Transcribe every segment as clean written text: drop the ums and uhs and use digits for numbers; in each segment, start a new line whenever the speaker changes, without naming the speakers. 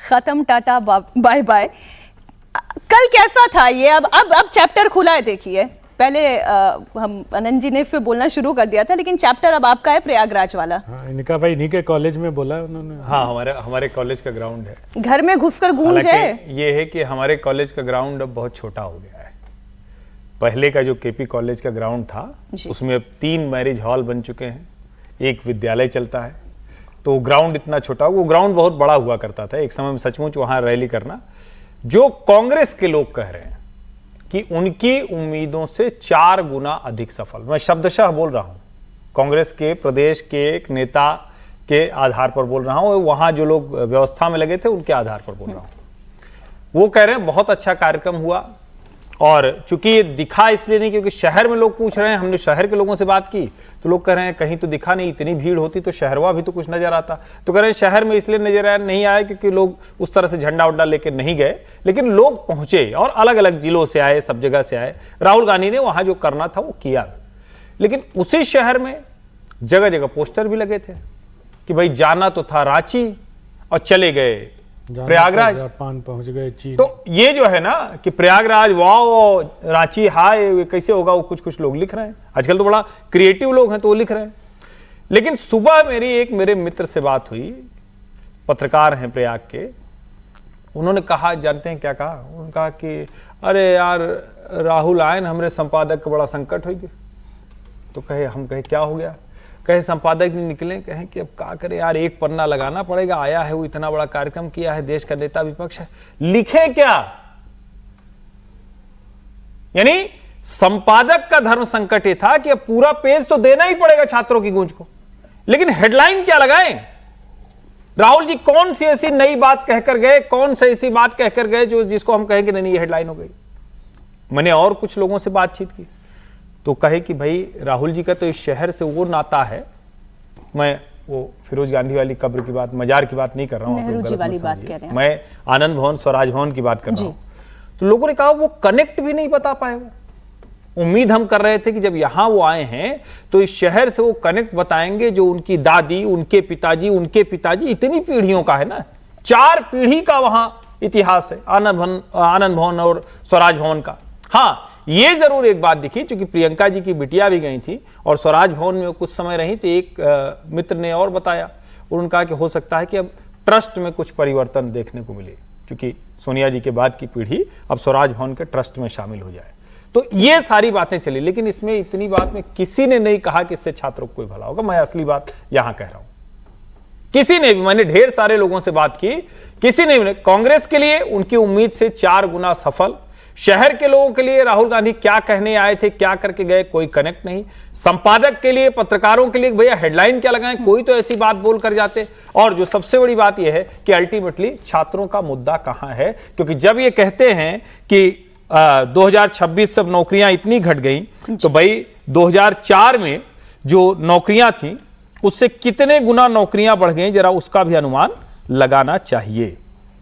खत्म, tata bye bye. कल कैसा था ये? अब चैप्टर खुला है। देखिए, पहले हम आनंद जी ने फिर बोलना शुरू कर दिया था, लेकिन चैप्टर अब आपका है, प्रयागराज वाला।
हाँ, इनका भाई इन्हीं के कॉलेज में बोला उन्होंने।
हाँ, हमारे कॉलेज का ग्राउंड है।
घर में घुसकर गूंज है।
ये है कि हमारे कॉलेज का ग्राउंड अब बहुत छोटा हो गया है। पहले का जो केपी कॉलेज का ग्राउंड था, उसमें अब 3 मैरिज हॉल बन चुके हैं, 1 विद्यालय चलता है। तो ग्राउंड इतना छोटा, वो ग्राउंड बहुत बड़ा हुआ करता था एक समय में, सचमुच वहां रैली करना। जो कांग्रेस के लोग कह रहे हैं कि उनकी उम्मीदों से 4 गुना अधिक सफल, मैं शब्दशः बोल रहा हूं, कांग्रेस के प्रदेश के एक नेता के आधार पर बोल रहा हूं, वहां जो लोग व्यवस्था में लगे थे उनके आधार पर बोल रहा हूं। वो कह रहे हैं बहुत अच्छा कार्यक्रम हुआ, और चूंकि ये दिखा इसलिए नहीं क्योंकि शहर में लोग पूछ रहे हैं, हमने शहर के लोगों से बात की तो लोग कह रहे हैं कहीं तो दिखा नहीं, इतनी भीड़ होती तो शहरवा भी तो कुछ नजर आता। तो कह रहे हैं शहर में इसलिए नजर नहीं आया क्योंकि लोग उस तरह से झंडा उड्डा लेकर नहीं गए, लेकिन लोग पहुंचे और अलग अलग जिलों से आए, सब जगह से आए। राहुल गांधी ने वहां जो करना था वो किया, लेकिन उसी शहर में जगह जगह पोस्टर भी लगे थे कि भाई जाना तो था रांची और चले गए प्रयागराज,
जापान पहुंच गए, चीन।
तो ये जो है ना कि प्रयागराज वाओ, रांची हाय, कैसे होगा, वो कुछ लोग लिख रहे हैं। आजकल तो बड़ा क्रिएटिव लोग हैं तो वो लिख रहे हैं। लेकिन सुबह मेरे मित्र से बात हुई, पत्रकार हैं प्रयाग के। उन्होंने कहा, जानते हैं क्या कहा? उन्होंने कहा कि अरे यार राहुल आए ना, हमारे संपादक का बड़ा संकट हो गया। तो हम कहे क्या हो गया? कहे संपादक नहीं निकले, कहें कि अब क्या करें यार, एक पन्ना लगाना पड़ेगा, आया है वो, इतना बड़ा कार्यक्रम किया है, देश का नेता विपक्ष है, लिखे क्या? यानी संपादक का धर्म संकट ये था कि अब पूरा पेज तो देना ही पड़ेगा छात्रों की गूंज को, लेकिन हेडलाइन क्या लगाएं? राहुल जी कौन सी ऐसी नई बात कहकर गए, कौन सी ऐसी बात कहकर गए जो जिसको हम कहें कि नहीं ये हेडलाइन हो गई? मैंने और कुछ लोगों से बातचीत की तो कहे कि भाई राहुल जी का तो इस शहर से वो नाता है, मैं वो फिरोज गांधी वाली कब्र की बात, मजार की बात नहीं कर रहा हूं,
नेहरू जी वाली बात कह रहे हैं,
मैं आनंद भवन, स्वराज भवन की बात कर रहा हूं। तो लोगों ने कहा वो कनेक्ट भी नहीं बता पाए। वो उम्मीद हम कर रहे थे कि जब यहां वो आए हैं तो इस शहर से वो कनेक्ट बताएंगे जो उनकी दादी, उनके पिताजी, इतनी पीढ़ियों का है ना, 4 पीढ़ी का वहां इतिहास है आनंद भवन और स्वराज भवन का। हाँ, ये जरूर एक बात दिखी, क्योंकि प्रियंका जी की बिटिया भी गई थी और स्वराज भवन में कुछ समय रही, तो एक मित्र ने और बताया, उन्होंने कहा कि हो सकता है कि अब ट्रस्ट में कुछ परिवर्तन देखने को मिले, क्योंकि सोनिया जी के बाद की पीढ़ी अब स्वराज भवन के ट्रस्ट में शामिल हो जाए। तो ये सारी बातें चली, लेकिन इसमें इतनी बात में किसी ने नहीं कहा कि इससे छात्रों को कोई भला होगा। मैं असली बात यहां कह रहा हूं, किसी ने भी, मैंने ढेर सारे लोगों से बात की, किसी ने, कांग्रेस के लिए उनकी उम्मीद से 4 गुना सफल, शहर के लोगों के लिए राहुल गांधी क्या कहने आए थे, क्या करके गए, कोई कनेक्ट नहीं। संपादक के लिए, पत्रकारों के लिए भैया हेडलाइन क्या लगाएं, कोई तो ऐसी बात बोल कर जाते। और जो सबसे बड़ी बात यह है कि अल्टीमेटली छात्रों का मुद्दा कहां है, क्योंकि जब ये कहते हैं कि 2026 से नौकरियां इतनी घट गई, तो भाई 2004 में जो नौकरियां थी उससे कितने गुना नौकरियां बढ़ गई, जरा उसका भी अनुमान लगाना चाहिए।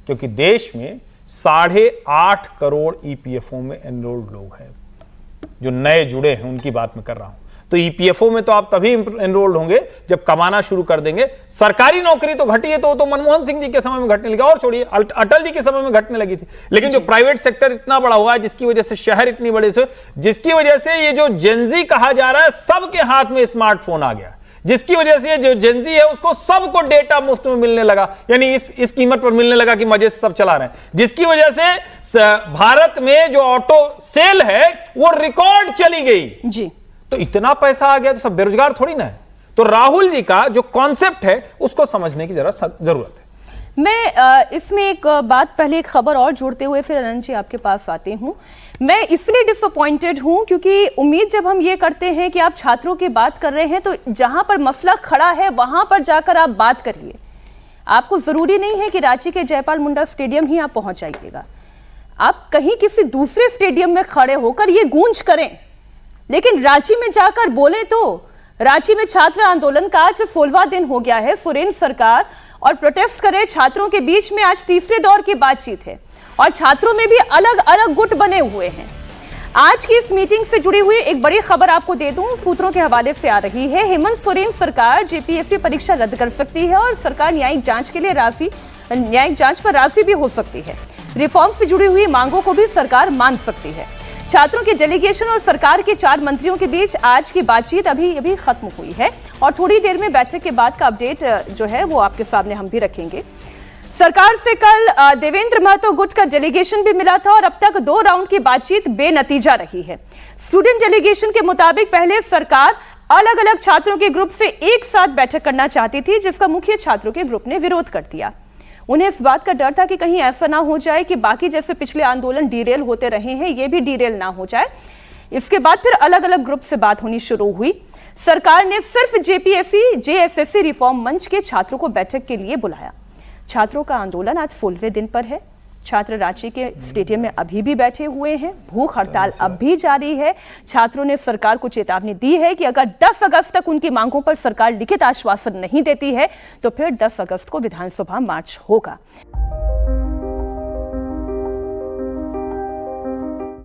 क्योंकि देश में 8.5 करोड़ ईपीएफओ में एनरोल्ड लोग हैं, जो नए जुड़े हैं, उनकी बात मैं कर रहा हूं। तो ईपीएफओ में तो आप तभी एनरोल्ड होंगे जब कमाना शुरू कर देंगे। सरकारी नौकरी तो घटी है, तो मनमोहन सिंह जी के समय में घटने लगी, और छोड़िए अटल जी के समय में घटने लगी थी। लेकिन जो प्राइवेट सेक्टर इतना बड़ा हुआ है, जिसकी वजह से शहर इतनी बड़े से, जिसकी वजह से ये जो जेनजी कहा जा रहा है, सबके हाथ में स्मार्टफोन आ गया, जिसकी वजह से जो जेनजी है उसको सबको डेटा मुफ्त में मिलने लगा, यानी इस कीमत पर मिलने लगा कि मजे से सब चला रहे हैं, जिसकी वजह से भारत में जो ऑटो सेल है वो रिकॉर्ड चली गई जी। तो इतना पैसा आ गया तो सब बेरोजगार थोड़ी ना है। तो राहुल जी का जो कॉन्सेप्ट है उसको समझने की जरूरत है।
मैं इसमें एक बात, पहले एक खबर और जोड़ते हुए फिर अनंत जी आपके पास आते हूं। मैं इसलिए डिसअपॉइंटेड हूं क्योंकि उम्मीद जब हम ये करते हैं कि आप छात्रों की बात कर रहे हैं तो जहां पर मसला खड़ा है वहां पर जाकर आप बात करिए। आपको जरूरी नहीं है कि रांची के जयपाल मुंडा स्टेडियम ही आप पहुंच जाइएगा, आप कहीं किसी दूसरे स्टेडियम में खड़े होकर ये गूंज करें, लेकिन रांची में जाकर बोले। तो रांची में छात्र आंदोलन का आज 16वां दिन हो गया है, सुरेंद्र सरकार और प्रोटेस्ट करे छात्रों के बीच में आज तीसरे दौर की बातचीत है और छात्रों में भी अलग अलग गुट बने हुए हैं। आज की इस मीटिंग से जुड़ी हुई एक बड़ी खबर आपको दे दूं, सूत्रों के हवाले से आ रही है। हेमंत सोरेन सरकार जेपीएससी परीक्षा रद्द कर सकती है और सरकार न्यायिक जांच के लिए राशि न्यायिक जांच पर राजी भी हो सकती है। रिफॉर्म से जुड़ी हुई मांगों को भी सरकार मान सकती है। छात्रों के डेलीगेशन और सरकार के 4 मंत्रियों के बीच आज की बातचीत अभी खत्म हुई है और थोड़ी देर में बैठक के बाद का अपडेट जो है वो आपके सामने हम भी रखेंगे। सरकार से कल देवेंद्र महतो गुट का डेलीगेशन भी मिला था और अब तक 2 राउंड की बातचीत बेनतीजा रही है। स्टूडेंट डेलीगेशन के मुताबिक पहले सरकार अलग अलग छात्रों के ग्रुप से एक साथ बैठक करना चाहती थी, जिसका मुख्य छात्रों के ग्रुप ने विरोध कर दिया। उन्हें इस बात का डर था कि कहीं ऐसा ना हो जाए कि बाकी जैसे पिछले आंदोलन डीरेल होते रहे हैं, ये भी डीरेल ना हो जाए। इसके बाद फिर अलग अलग ग्रुप से बात होनी शुरू हुई। सरकार ने सिर्फ जेएसएससी रिफॉर्म मंच के छात्रों को बैठक के लिए बुलाया। छात्रों का आंदोलन आज 16वें दिन पर है। छात्र रांची के स्टेडियम में अभी भी बैठे हुए हैं। भूख हड़ताल अब भी जारी है। छात्रों ने सरकार को चेतावनी दी है कि अगर 10 अगस्त तक उनकी मांगों पर सरकार लिखित आश्वासन नहीं देती है तो फिर 10 अगस्त को विधानसभा मार्च होगा।